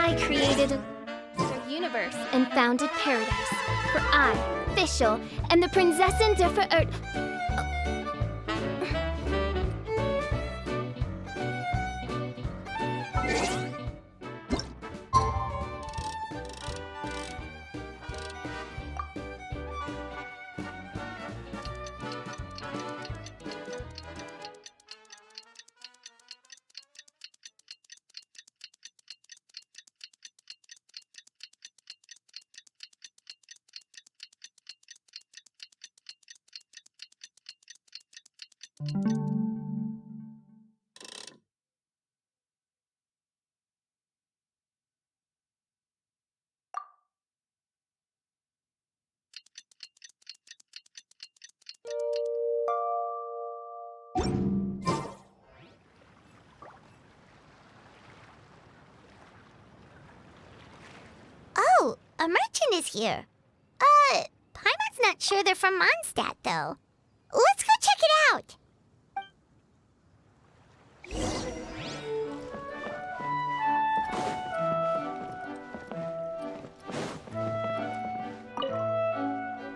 I created a universe and founded paradise. For I, Fischl, am the Prinzessin der Verirrt. Oh, a merchant is here. Paimon's not sure they're from Mondstadt, though. Let's go check it out.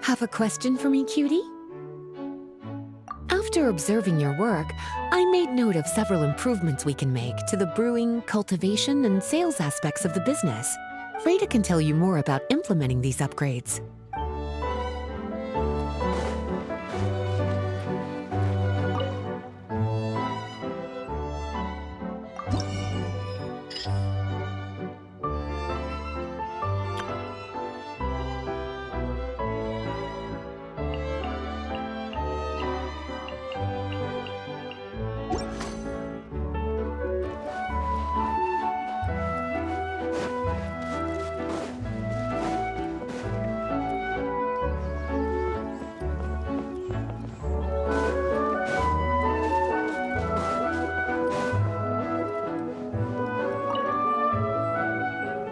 Have a question for me, cutie? After observing your work, I made note of several improvements we can make to the brewing, cultivation, and sales aspects of the business. Freda can tell you more about implementing these upgrades.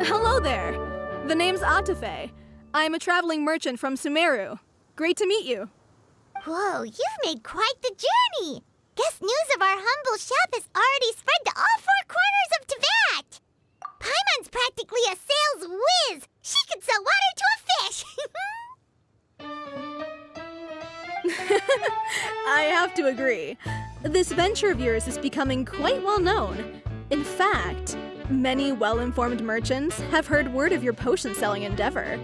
Hello there! The name's Atafe. I'm a traveling merchant from Sumeru. Great to meet you. Whoa, you've made quite the journey. Guess news of our humble shop has already spread to all four corners of Teyvat. Paimon's practically a sales whiz. She could sell water to a fish. I have to agree. This venture of yours is becoming quite well known. In fact, many well-informed merchants have heard word of your potion-selling endeavor.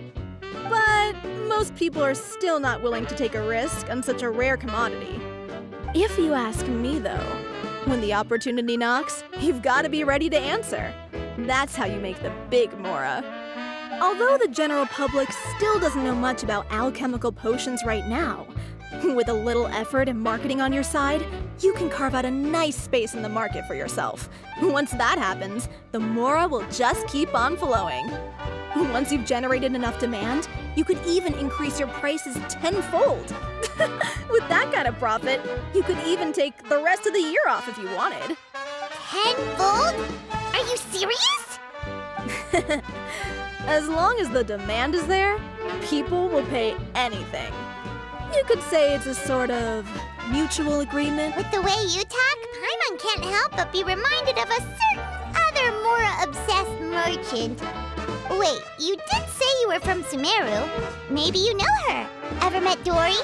But most people are still not willing to take a risk on such a rare commodity. If you ask me, though, when the opportunity knocks, you've got to be ready to answer. That's how you make the big Mora. Although the general public still doesn't know much about alchemical potions right now, with a little effort and marketing on your side, you can carve out a nice space in the market for yourself. Once that happens, the Mora will just keep on flowing. Once you've generated enough demand, you could even increase your prices tenfold. With that kind of profit, you could even take the rest of the year off if you wanted. Tenfold? Are you serious? As long as the demand is there, people will pay anything. You could say it's a sort of mutual agreement. With the way you talk, Paimon can't help but be reminded of a certain other Mora-obsessed merchant. Wait, you did say you were from Sumeru. Maybe you know her. Ever met Dory?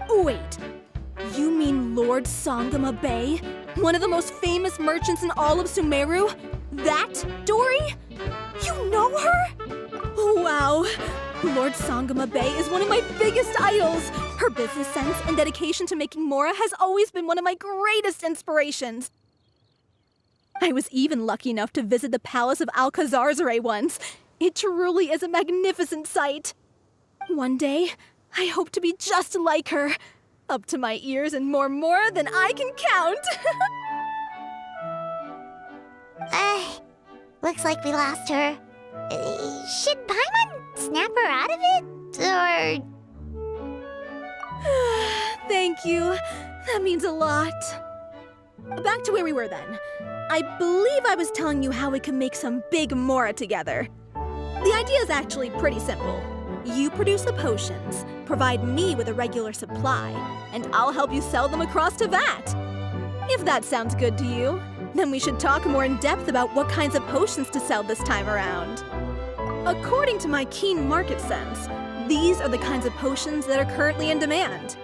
Wait, you mean Lord Sangama Bay? One of the most famous merchants in all of Sumeru? That Dory? You know her? Wow. Lord Sangama Bay is one of my biggest idols. Her business sense and dedication to making Mora has always been one of my greatest inspirations. I was even lucky enough to visit the Palace of Alcazarzare once. It truly is a magnificent sight. One day, I hope to be just like her. Up to my ears in more Mora than I can count. Looks like we lost her. Should Paimon snap her out of it? Or... Thank you. That means a lot. Back to where we were then. I believe I was telling you how we can make some big Mora together. The idea is actually pretty simple. You produce the potions, provide me with a regular supply, and I'll help you sell them across Teyvat. If that sounds good to you, Then we should talk more in depth about what kinds of potions to sell this time around. According to my keen market sense, these are the kinds of potions that are currently in demand.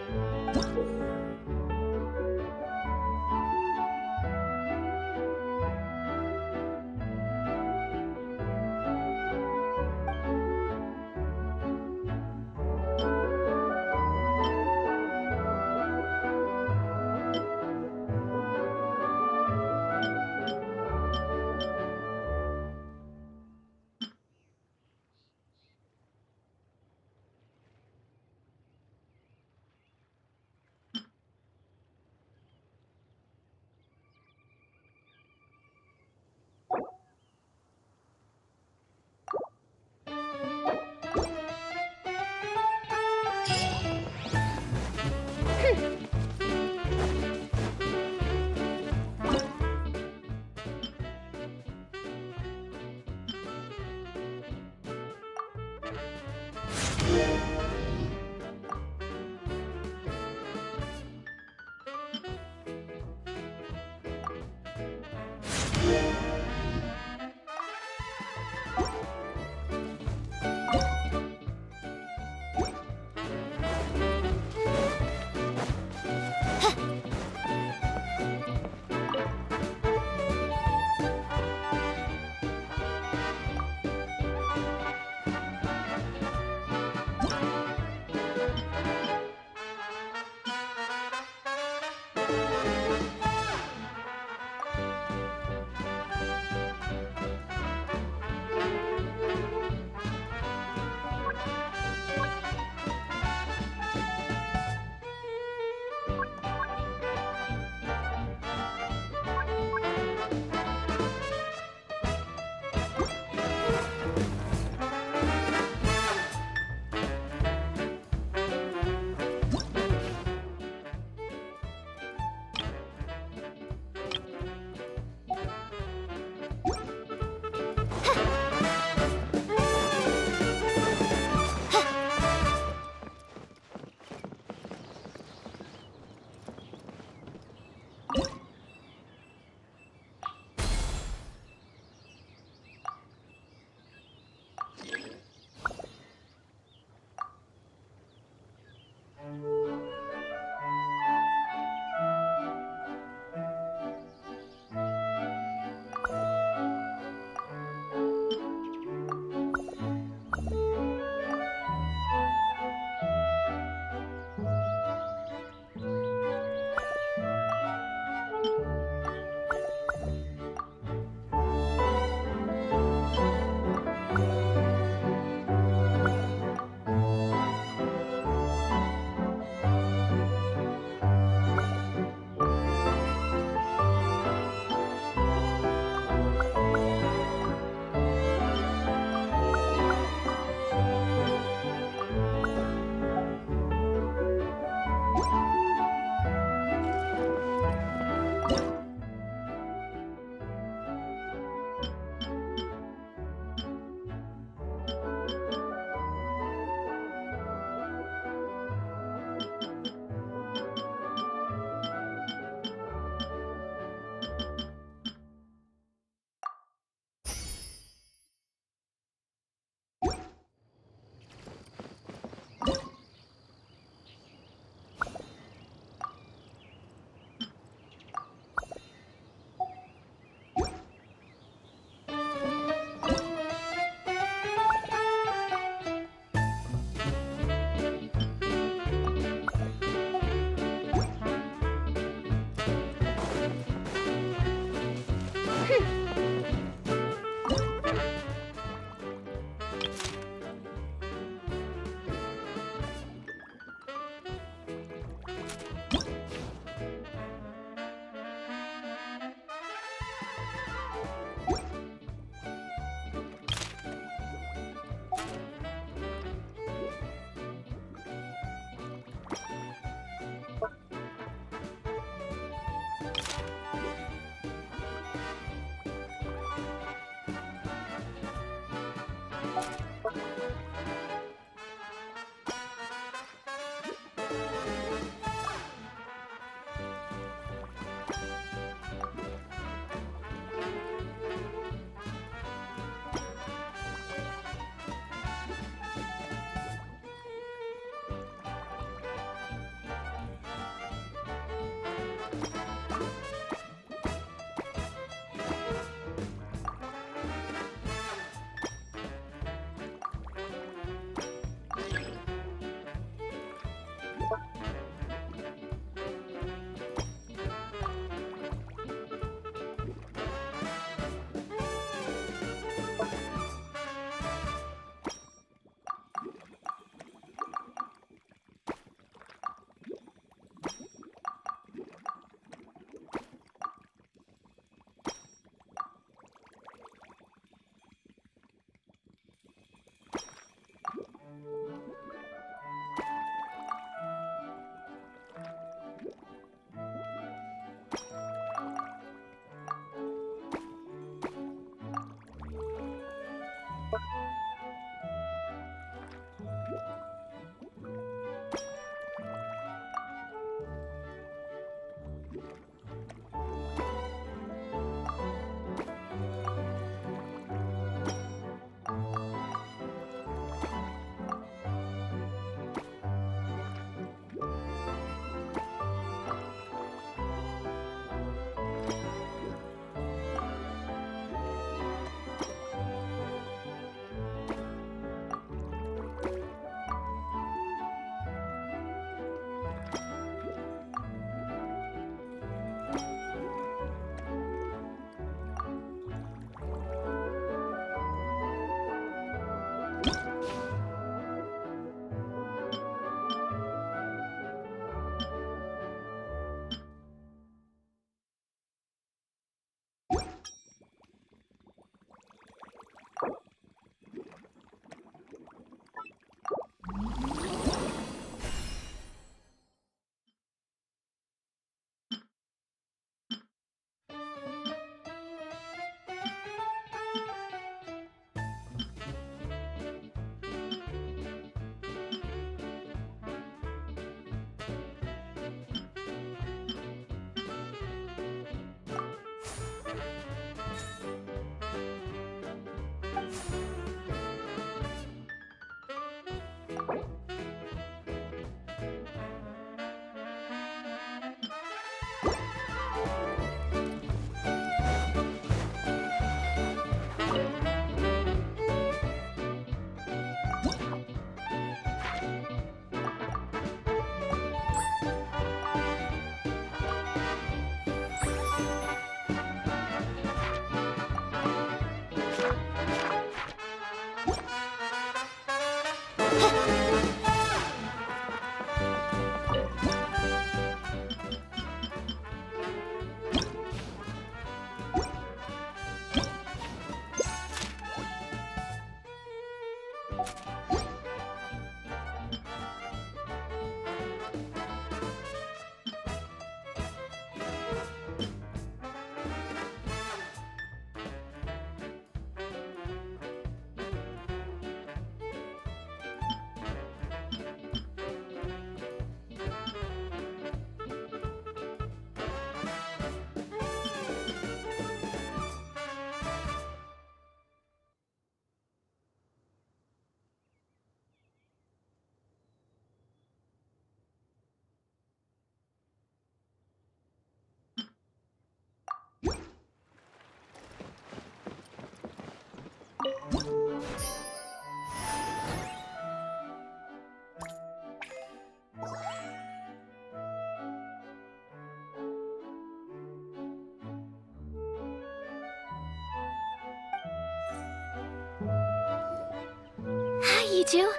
too.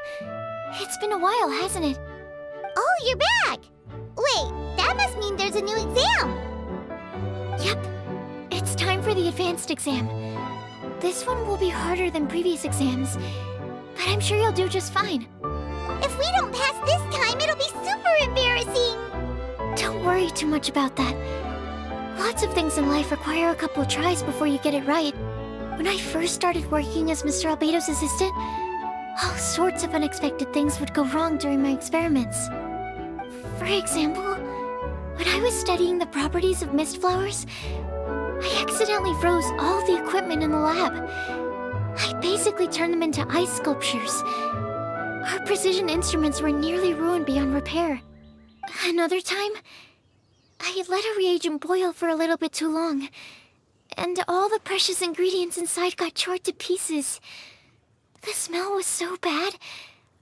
It's been a while, hasn't it? Oh, you're back! Wait, that must mean there's a new exam! Yep. It's time for the advanced exam. This one will be harder than previous exams, but I'm sure you'll do just fine. If we don't pass this time, it'll be super embarrassing! Don't worry too much about that. Lots of things in life require a couple of tries before you get it right. When I first started working as Mr. Albedo's assistant, all sorts of unexpected things would go wrong during my experiments. For example, when I was studying the properties of mist flowers, I accidentally froze all the equipment in the lab. I basically turned them into ice sculptures. Our precision instruments were nearly ruined beyond repair. Another time, I had let a reagent boil for a little bit too long, and all the precious ingredients inside got chored to pieces. The smell was so bad,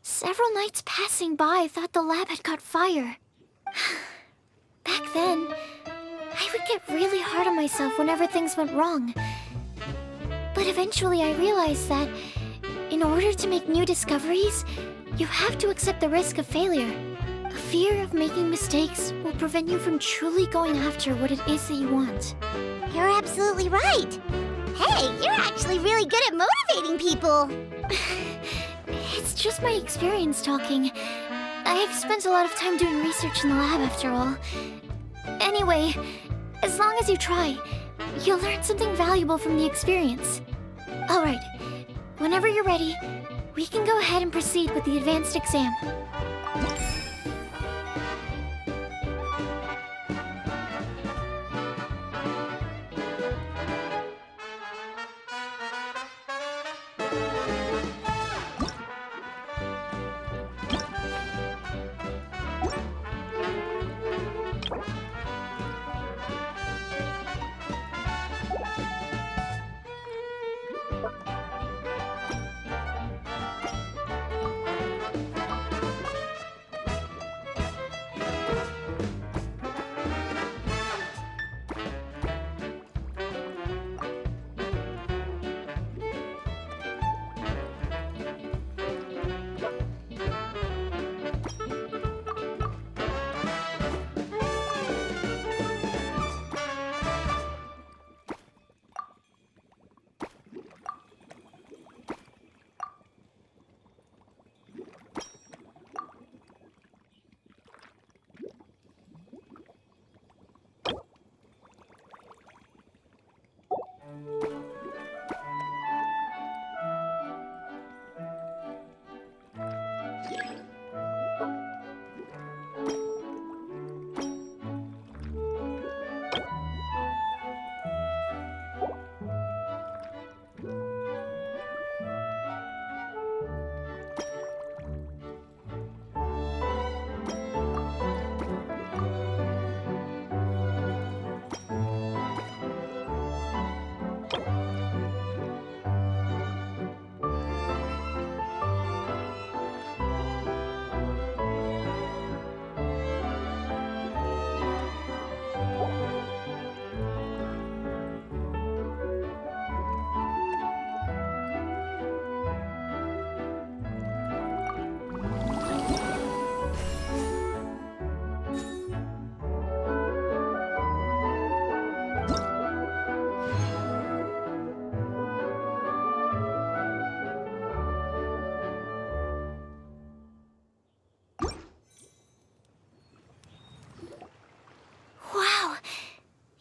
several nights passing by thought the lab had caught fire. Back then, I would get really hard on myself whenever things went wrong. But eventually I realized that in order to make new discoveries, you have to accept the risk of failure. A fear of making mistakes will prevent you from truly going after what it is that you want. You're absolutely right! Hey, you're actually really good at motivating people! It's just my experience talking. I've spent a lot of time doing research in the lab after all. Anyway, as long as you try, you'll learn something valuable from the experience. Alright, whenever you're ready, we can go ahead and proceed with the advanced exam.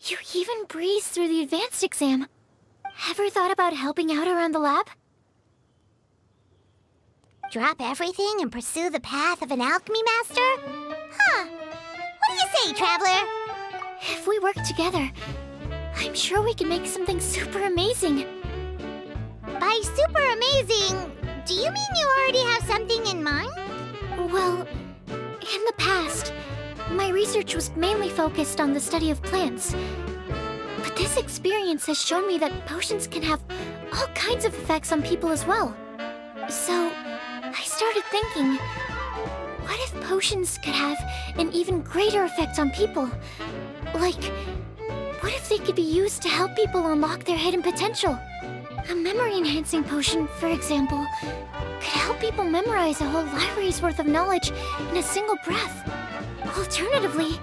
You even breezed through the advanced exam. Ever thought about helping out around the lab? Drop everything and pursue the path of an alchemy master? Huh. What do you say, Traveler? If we work together, I'm sure we can make something super amazing. By super amazing, do you mean you already have something in mind? Well, in the past, my research was mainly focused on the study of plants. But this experience has shown me that potions can have all kinds of effects on people as well. So, I started thinking, what if potions could have an even greater effect on people? Like, what if they could be used to help people unlock their hidden potential? A memory-enhancing potion, for example, could help people memorize a whole library's worth of knowledge in a single breath. Alternatively,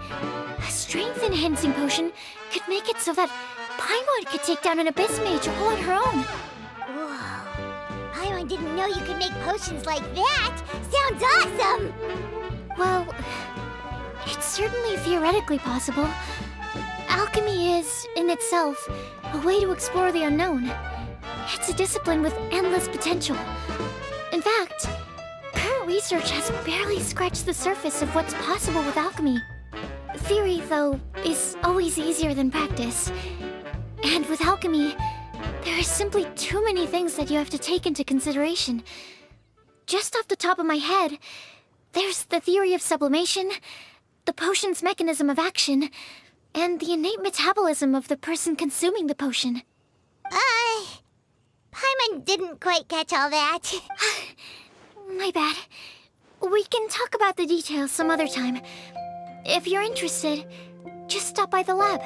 a strength-enhancing potion could make it so that Paimon could take down an Abyss Mage all on her own. Whoa. Paimon didn't know you could make potions like that. Sounds awesome! Well, it's certainly theoretically possible. Alchemy is, in itself, a way to explore the unknown. It's a discipline with endless potential. In fact, current research has barely scratched the surface of what's possible with alchemy. Theory, though, is always easier than practice. And with alchemy, there are simply too many things that you have to take into consideration. Just off the top of my head, there's the theory of sublimation, the potion's mechanism of action, and the innate metabolism of the person consuming the potion. Paimon didn't quite catch all that. My bad. We can talk about the details some other time. If you're interested, just stop by the lab.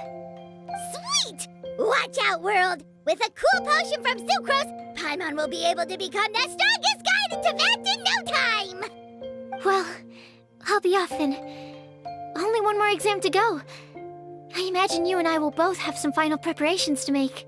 Sweet! Watch out, world! With a cool potion from Sucrose, Paimon will be able to become the strongest guide in Teyvat in no time! Well, I'll be off then. Only one more exam to go. I imagine you and I will both have some final preparations to make.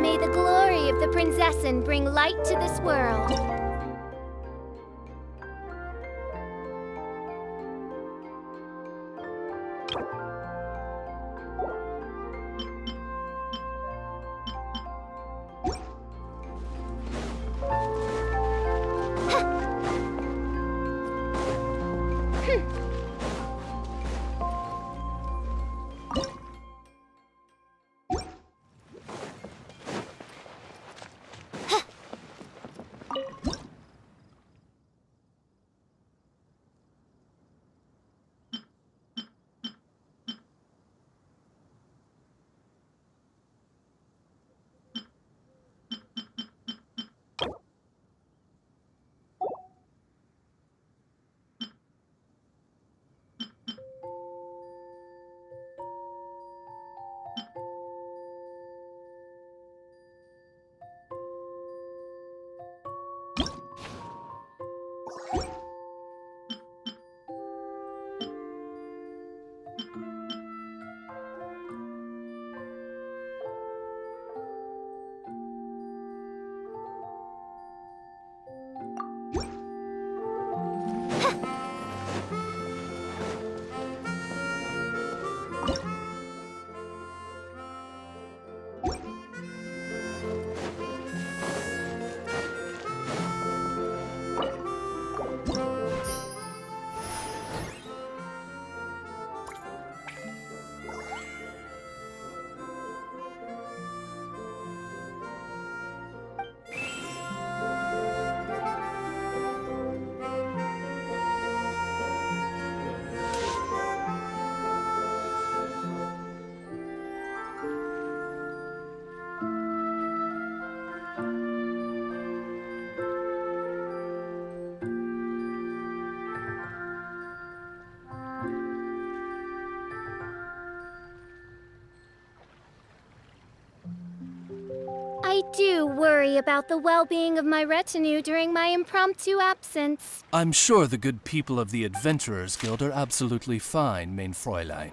May the glory of the Prinzessin bring light to this world. I do worry about the well-being of my retinue during my impromptu absence. I'm sure the good people of the Adventurers Guild are absolutely fine, mein Fräulein.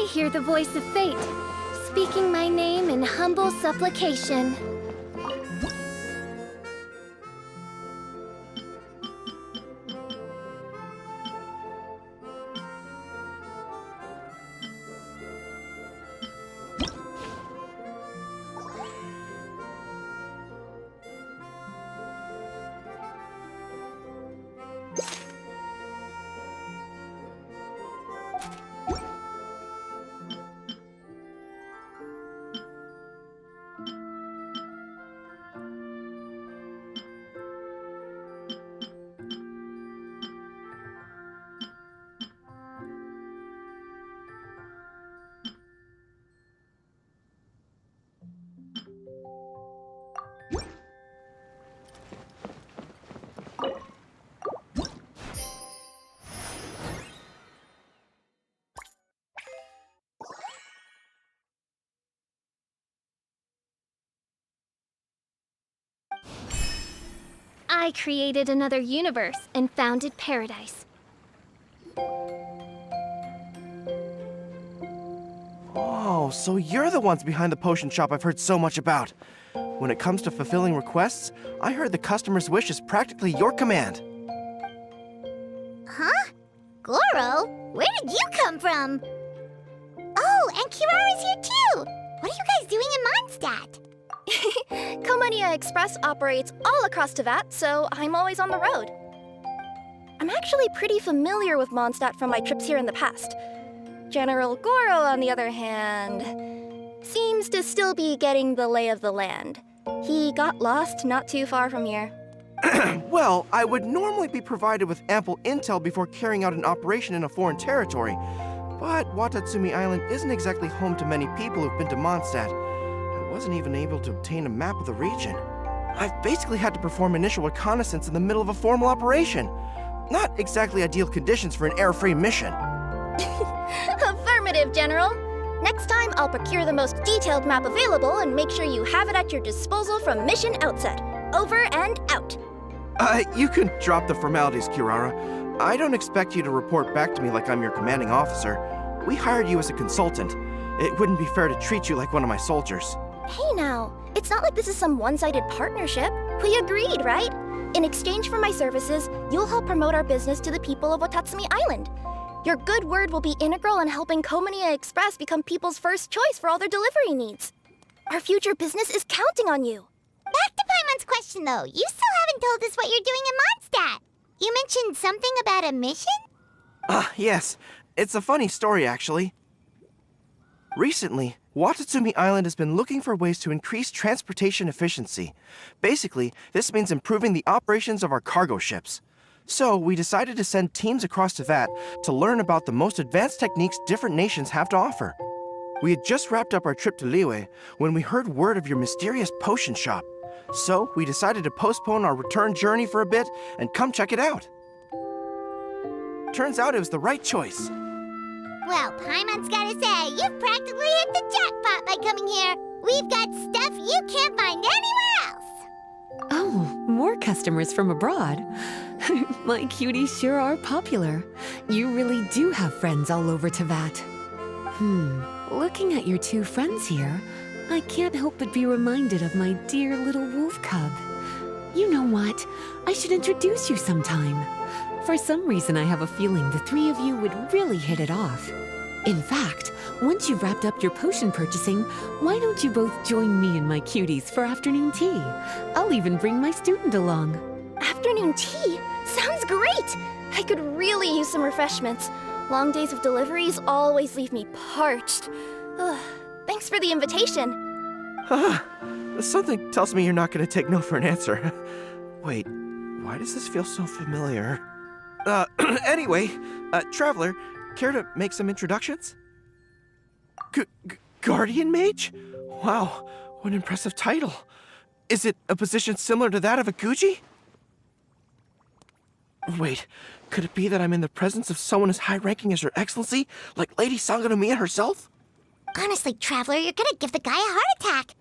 hear the voice of fate, speaking my name in humble supplication. I created another universe and founded paradise. Oh, so you're the ones behind the potion shop I've heard so much about. When it comes to fulfilling requests, I heard the customer's wish is practically your command. Huh? Goro? Where did you come from? Oh, and Kirara's here too! What are you guys doing in Mondstadt? Komania Express operates all across Teyvat, so I'm always on the road. I'm actually pretty familiar with Mondstadt from my trips here in the past. General Goro, on the other hand, seems to still be getting the lay of the land. He got lost not too far from here. Well, I would normally be provided with ample intel before carrying out an operation in a foreign territory, but Watatsumi Island isn't exactly home to many people who've been to Mondstadt. I wasn't even able to obtain a map of the region. I've basically had to perform initial reconnaissance in the middle of a formal operation. Not exactly ideal conditions for an error-free mission. Affirmative, General. Next time, I'll procure the most detailed map available and make sure you have it at your disposal from mission outset. Over and out. You can drop the formalities, Kirara. I don't expect you to report back to me like I'm your commanding officer. We hired you as a consultant. It wouldn't be fair to treat you like one of my soldiers. Hey now, it's not like this is some one-sided partnership. We agreed, right? In exchange for my services, you'll help promote our business to the people of Watatsumi Island. Your good word will be integral in helping Komania Express become people's first choice for all their delivery needs. Our future business is counting on you. Back to Paimon's question though, you still haven't told us what you're doing in Mondstadt. You mentioned something about a mission? Yes. It's a funny story, actually. Recently, Watatsumi Island has been looking for ways to increase transportation efficiency. Basically, this means improving the operations of our cargo ships. So, we decided to send teams across Teyvat to learn about the most advanced techniques different nations have to offer. We had just wrapped up our trip to Liyue when we heard word of your mysterious potion shop. So, we decided to postpone our return journey for a bit and come check it out. Turns out it was the right choice. Well, Paimon's gotta say, you've practically hit the jackpot by coming here. We've got stuff you can't find anywhere else. Oh, more customers from abroad. My cuties sure are popular. You really do have friends all over Teyvat. Looking at your two friends here, I can't help but be reminded of my dear little wolf cub. You know what? I should introduce you sometime. For some reason, I have a feeling the three of you would really hit it off. In fact, once you've wrapped up your potion purchasing, why don't you both join me and my cuties for afternoon tea? I'll even bring my student along. Afternoon tea? Sounds great! I could really use some refreshments. Long days of deliveries always leave me parched. Ugh, thanks for the invitation. Something tells me you're not going to take no for an answer. Wait, why does this feel so familiar? Anyway, Traveler, care to make some introductions? Guardian Mage? Wow, what an impressive title. Is it a position similar to that of a Guji? Wait, could it be that I'm in the presence of someone as high-ranking as Her Excellency, like Lady Sangonomiya herself? Honestly, Traveler, you're gonna give the guy a heart attack.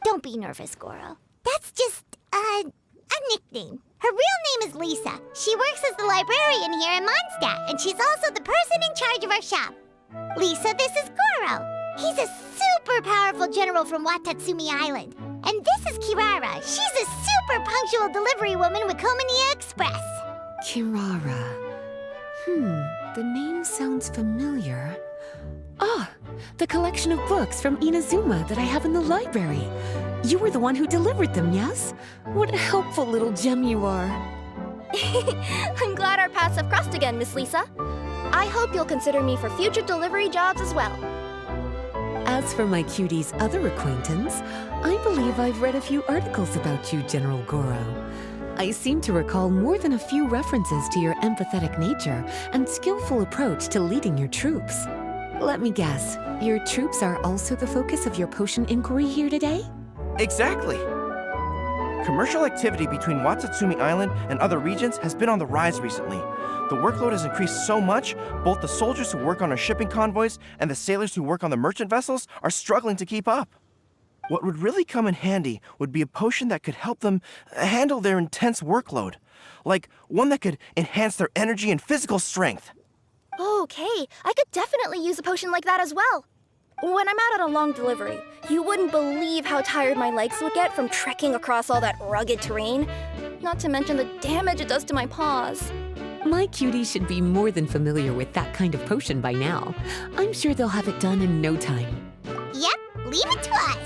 Don't be nervous, Goro. That's just, a nickname. Her real name is Lisa. She works as the librarian here in Mondstadt, and she's also the person in charge of our shop. Lisa, this is Goro. He's a super powerful general from Watatsumi Island. And this is Kirara. She's a super punctual delivery woman with Komania Express. Kirara. The name sounds familiar. Ah, the collection of books from Inazuma that I have in the library. You were the one who delivered them, yes? What a helpful little gem you are. I'm glad our paths have crossed again, Miss Lisa. I hope you'll consider me for future delivery jobs as well. As for my cutie's other acquaintance, I believe I've read a few articles about you, General Goro. I seem to recall more than a few references to your empathetic nature and skillful approach to leading your troops. Let me guess, your troops are also the focus of your potion inquiry here today? Exactly. Commercial activity between Watatsumi Island and other regions has been on the rise recently. The workload has increased so much, both the soldiers who work on our shipping convoys and the sailors who work on the merchant vessels are struggling to keep up. What would really come in handy would be a potion that could help them handle their intense workload. Like one that could enhance their energy and physical strength. Okay, I could definitely use a potion like that as well. When I'm out on a long delivery, you wouldn't believe how tired my legs would get from trekking across all that rugged terrain. Not to mention the damage it does to my paws. My cutie should be more than familiar with that kind of potion by now. I'm sure they'll have it done in no time. Yep, leave it to us.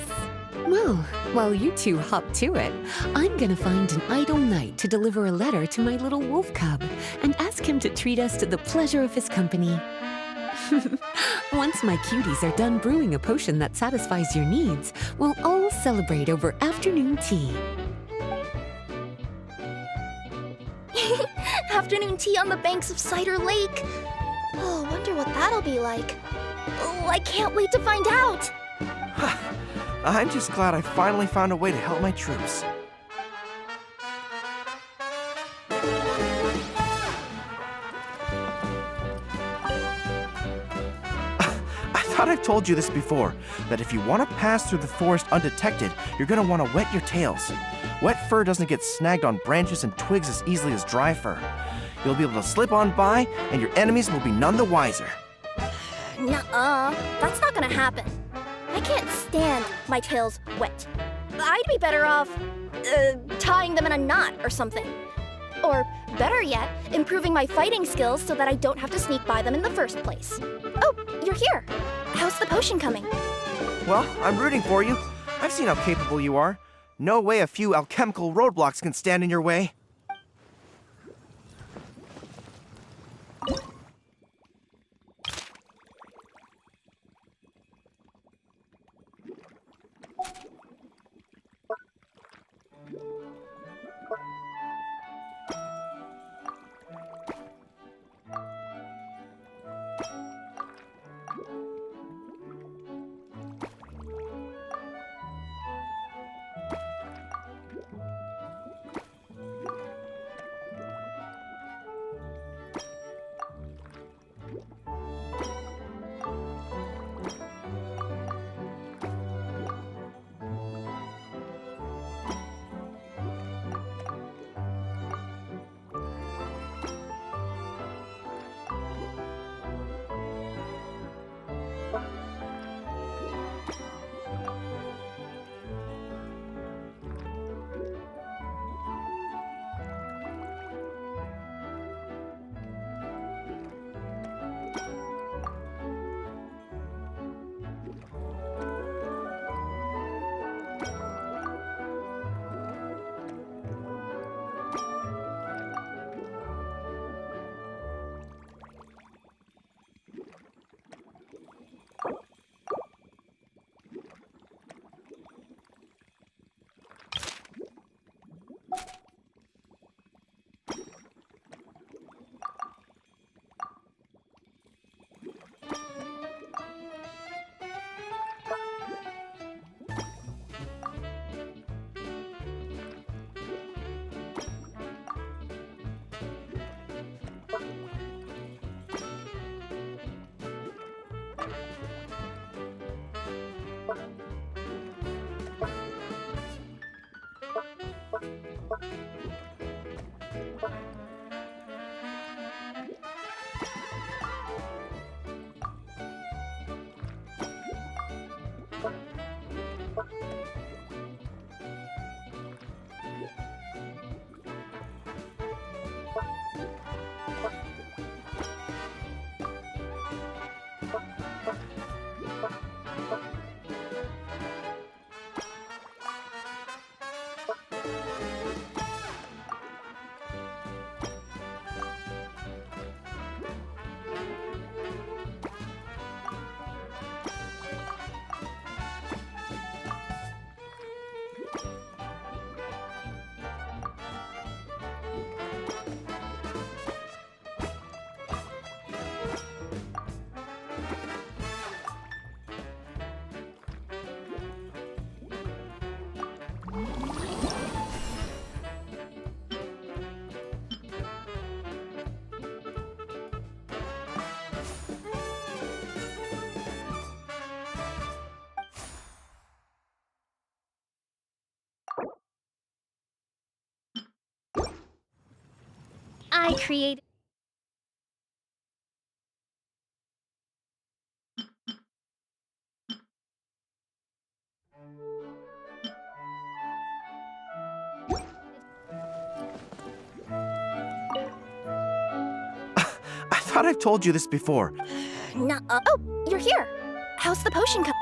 Well, while you two hop to it, I'm gonna find an idle knight to deliver a letter to my little wolf cub and ask him to treat us to the pleasure of his company. Once my cuties are done brewing a potion that satisfies your needs, we'll all celebrate over afternoon tea. Afternoon tea on the banks of Cider Lake. Oh, wonder what that'll be like. Oh, I can't wait to find out. I'm just glad I finally found a way to help my troops. I thought I've told you this before, that if you want to pass through the forest undetected, you're going to want to wet your tails. Wet fur doesn't get snagged on branches and twigs as easily as dry fur. You'll be able to slip on by, and your enemies will be none the wiser. Nuh-uh, that's not gonna happen. I can't stand my tails wet. I'd be better off, tying them in a knot or something. Or, better yet, improving my fighting skills so that I don't have to sneak by them in the first place. Oh, you're here. How's the potion coming? Well, I'm rooting for you. I've seen how capable you are. No way a few alchemical roadblocks can stand in your way. I created. I thought I've told you this before. Oh, you're here. How's the potion coming?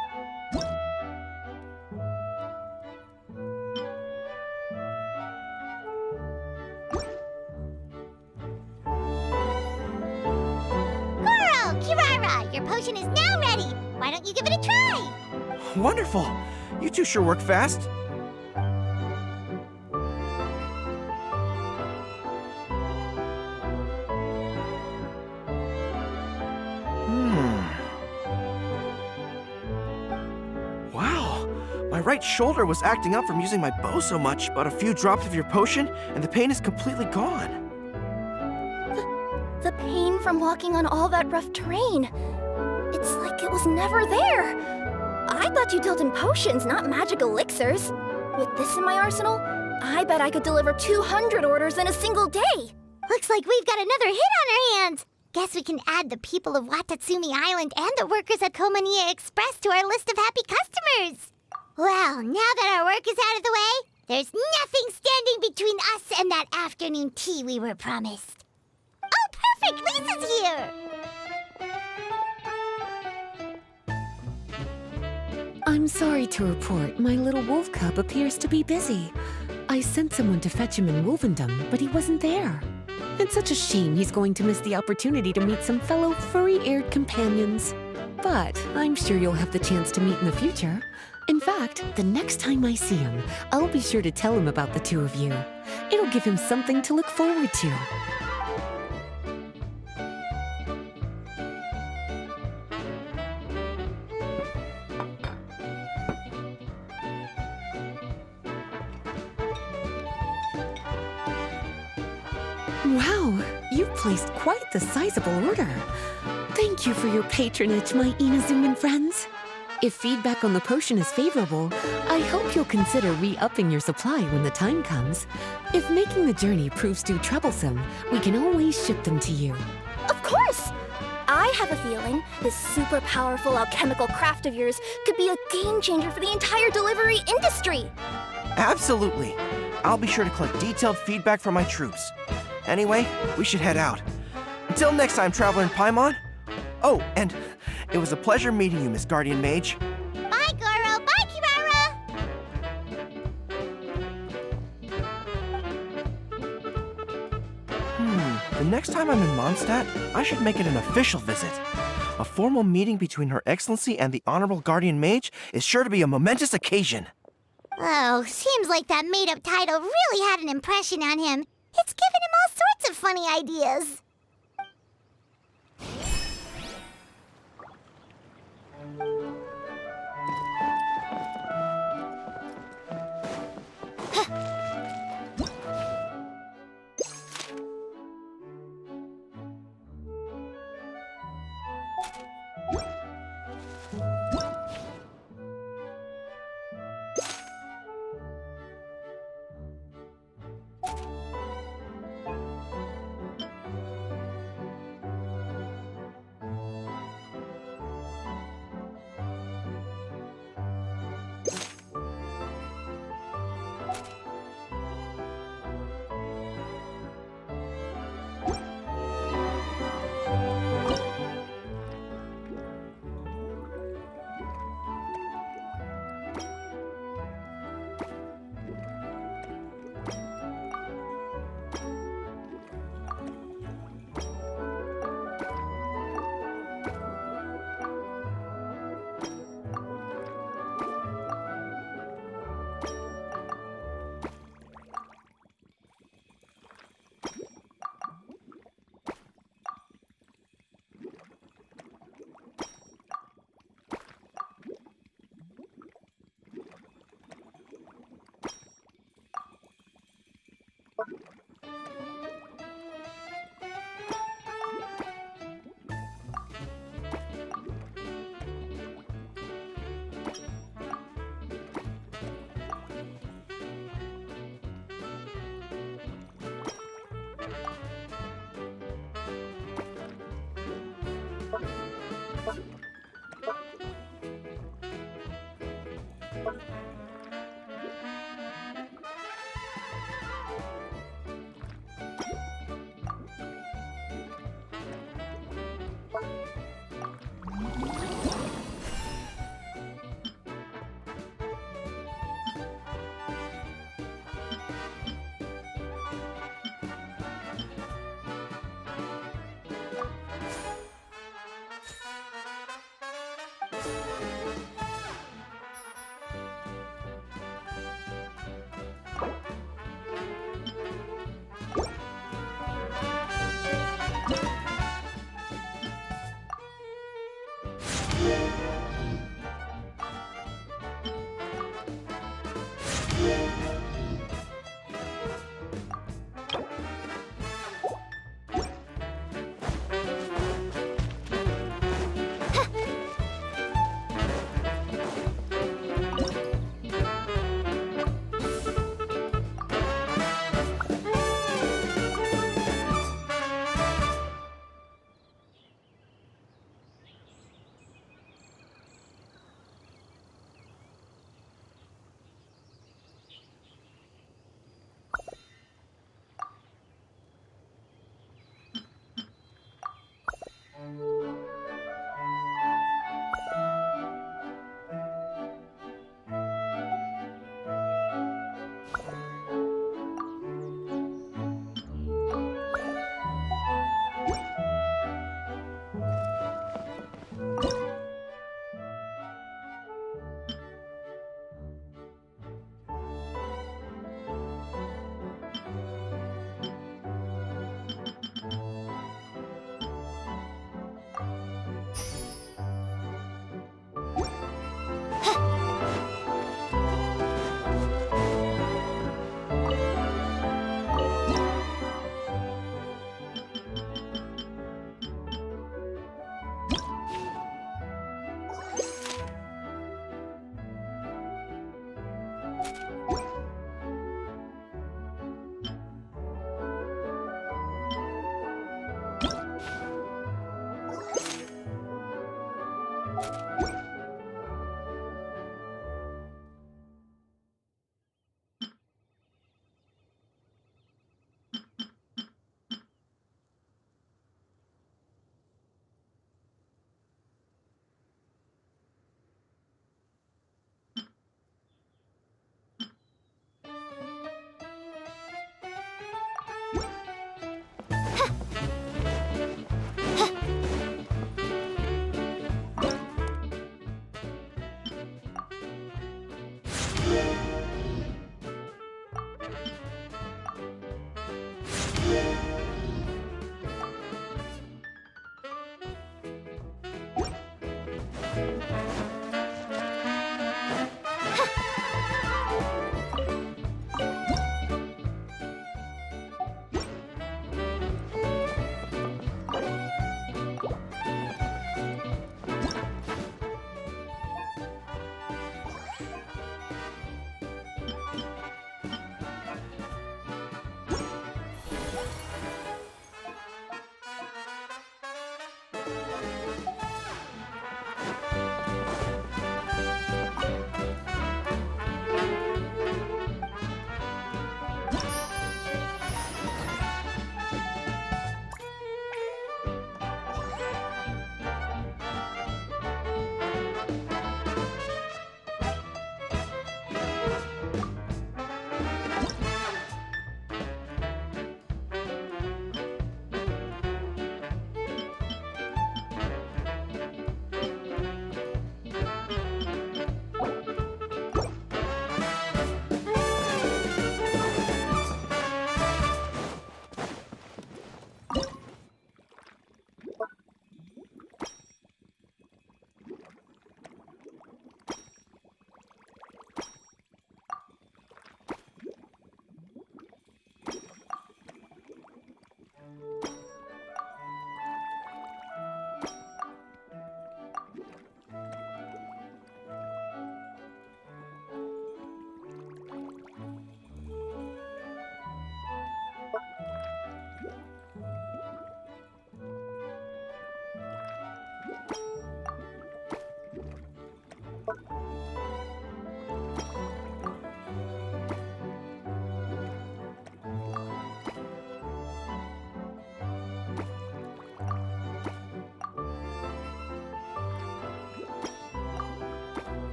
Goro, Kirara, your potion is now ready. Why don't you give it a try? Wonderful! You two sure work fast. Wow! My right shoulder was acting up from using my bow so much, but a few drops of your potion, and the pain is completely gone. The pain from walking on all that rough terrain. It's like it was never there. I thought you dealt in potions, not magic elixirs. With this in my arsenal, I bet I could deliver 200 orders in a single day. Looks like we've got another hit on our hands. Guess we can add the people of Watatsumi Island and the workers at Komania Express to our list of happy customers. Well, now that our work is out of the way, there's nothing standing between us and that afternoon tea we were promised. Oh, perfect! Lisa's here! I'm sorry to report, my little wolf cub appears to be busy. I sent someone to fetch him in Wolvendom, but he wasn't there. It's such a shame he's going to miss the opportunity to meet some fellow furry-eared companions. But I'm sure you'll have the chance to meet in the future. In fact, the next time I see him, I'll be sure to tell him about the two of you. It'll give him something to look forward to. Wow, you've placed quite the sizable order. Thank you for your patronage, my Inazuman friends. If feedback on the potion is favorable, I hope you'll consider re-upping your supply when the time comes. If making the journey proves too troublesome, we can always ship them to you. Of course! I have a feeling this super powerful alchemical craft of yours could be a game changer for the entire delivery industry. Absolutely. I'll be sure to collect detailed feedback from my troops. Anyway, we should head out. Until next time, Traveler in Paimon. Oh, and it was a pleasure meeting you, Miss Guardian Mage. Bye, Goro! Bye, Kirara! The next time I'm in Mondstadt, I should make it an official visit. A formal meeting between Her Excellency and the Honorable Guardian Mage is sure to be a momentous occasion. Oh, seems like that made-up title really had an impression on him. It's given him all sorts of funny ideas.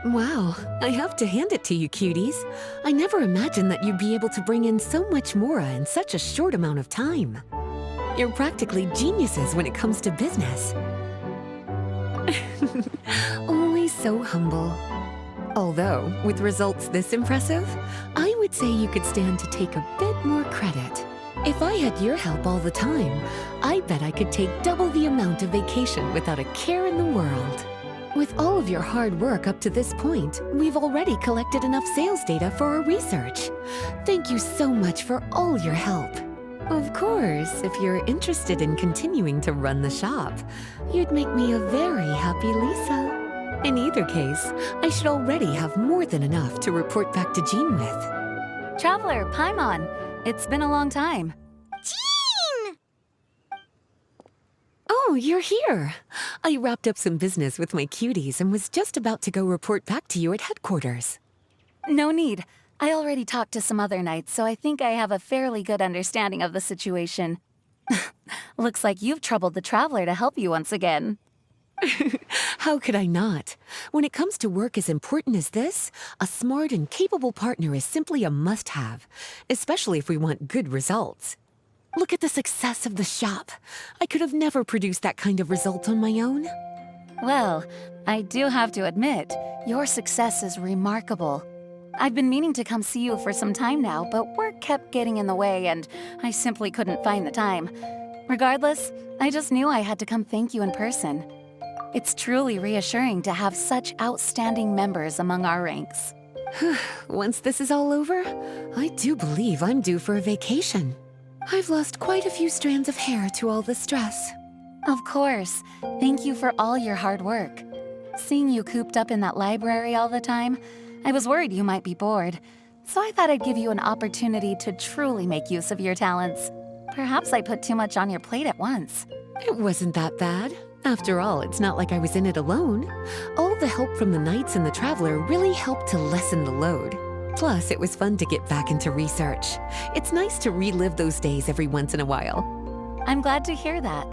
Wow, I have to hand it to you, cuties. I never imagined that you'd be able to bring in so much Mora in such a short amount of time. You're practically geniuses when it comes to business. Always so humble. Although, with results this impressive, I would say you could stand to take a bit more credit. If I had your help all the time, I bet I could take double the amount of vacation without a care in the world. With all of your hard work up to this point, we've already collected enough sales data for our research. Thank you so much for all your help. Of course, if you're interested in continuing to run the shop, you'd make me a very happy Lisa. In either case, I should already have more than enough to report back to Jean with. Traveler, Paimon, it's been a long time. Jean! Oh, you're here. I wrapped up some business with my cuties and was just about to go report back to you at headquarters. No need. I already talked to some other knights, so I think I have a fairly good understanding of the situation. Looks like you've troubled the Traveler to help you once again. How could I not? When it comes to work as important as this, a smart and capable partner is simply a must-have, especially if we want good results. Look at the success of the shop. I could have never produced that kind of result on my own. Well, I do have to admit, your success is remarkable. I've been meaning to come see you for some time now, but work kept getting in the way and I simply couldn't find the time. Regardless, I just knew I had to come thank you in person. It's truly reassuring to have such outstanding members among our ranks. Once this is all over, I do believe I'm due for a vacation. I've lost quite a few strands of hair to all the stress. Of course. Thank you for all your hard work. Seeing you cooped up in that library all the time, I was worried you might be bored. So I thought I'd give you an opportunity to truly make use of your talents. Perhaps I put too much on your plate at once. It wasn't that bad. After all, it's not like I was in it alone. All the help from the Knights and the Traveler really helped to lessen the load. Plus, it was fun to get back into research. It's nice to relive those days every once in a while. I'm glad to hear that.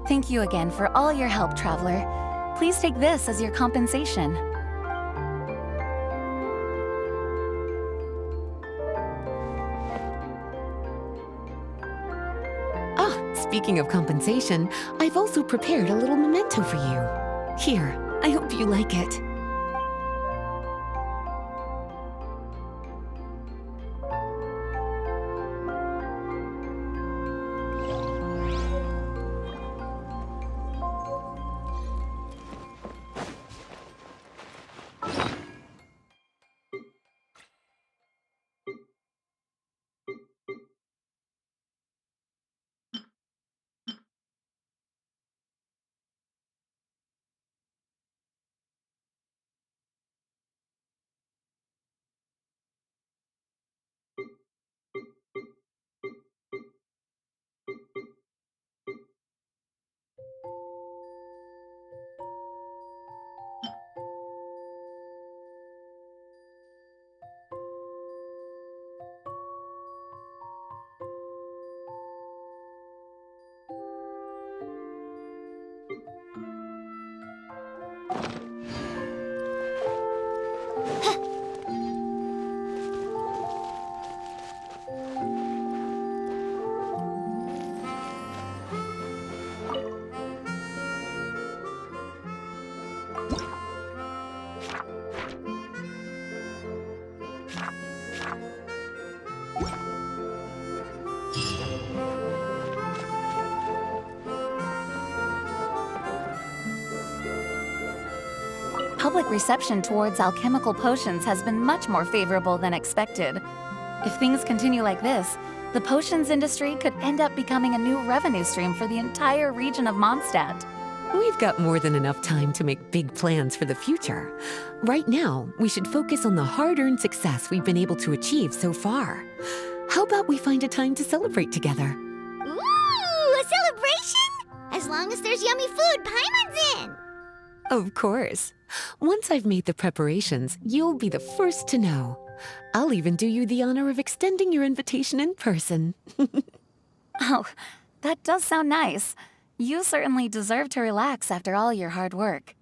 Thank you again for all your help, Traveler. Please take this as your compensation. Speaking of compensation, I've also prepared a little memento for you. Here, I hope you like it. public reception towards alchemical potions has been much more favorable than expected. If things continue like this, the potions industry could end up becoming a new revenue stream for the entire region of Mondstadt. We've got more than enough time to make big plans for the future. Right now, we should focus on the hard-earned success we've been able to achieve so far. How about we find a time to celebrate together? Ooh, a celebration? As long as there's yummy food Paimon's in. Of course. Once I've made the preparations, you'll be the first to know. I'll even do you the honor of extending your invitation in person. Oh, that does sound nice. You certainly deserve to relax after all your hard work.